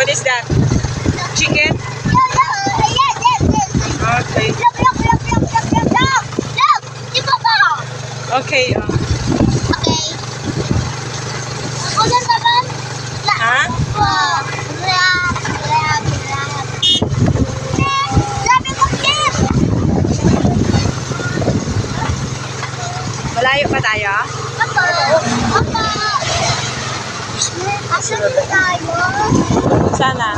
What is that? Chicken? Okay. Okay. Ha? Malayo pa tayo? Sana.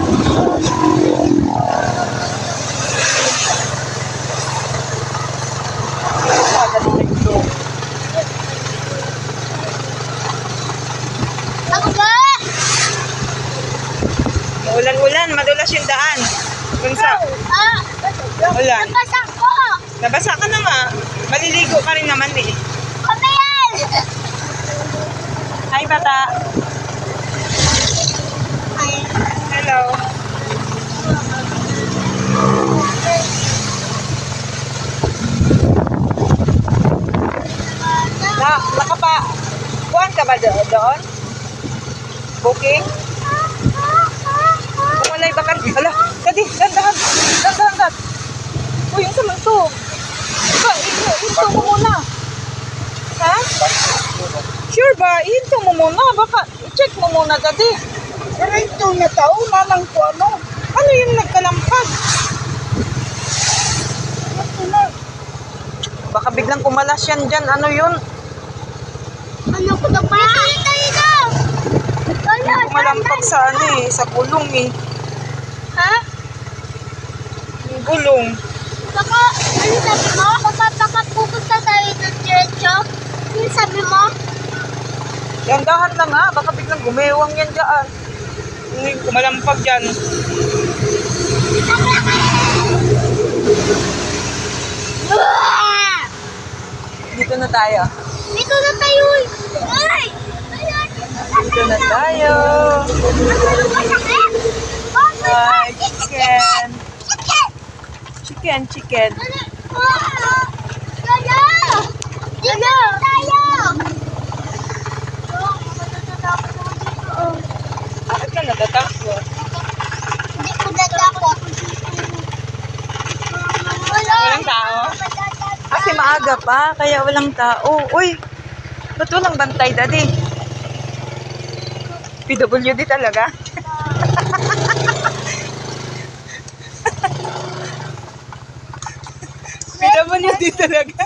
Ulan-ulan, madulas yung daan. Bunsa. Ulan. Nabasa ko. Nabasa ka na nga. Maliligo ka rin naman eh. Kumayan! Hi, bata. Hello. Nakapa. Buwan ka ba doon? Booking? Kumalay ba ka? Hala, kadi, dandahan. Dandahan ka. Uy, yung saman to. Hinto mo muna. Ha? Sure ba? Hinto mo muna. Baka, i-check mo muna, kadi. Pero ito na tao, mamang ko ano. Ano yung nagkalampag? Baka biglang kumalas yan dyan. Ano yun? Ano ko na ba? Tayo na! Kumalampag sa ano eh, sa gulong eh. Ha? Yung gulong. Baka, ano sabi mo? Baka pupunta tayo ng diretso? Ano sabi mo? Dandahan lang ha, baka biglang gumewang yan dyan. Yung kumalampag dyan. Dito na tayo. Dito na tayo! Ay! Dito na tayo. Ay, chicken. Chicken, chicken. Tayo! Dito tayo! Bakit ka natatakot? Hindi ko natakot. Walang tao? Kasi maaga pa, kaya walang tao. Uy, ba't walang bantay, daddy? PWD talaga? PWD talaga?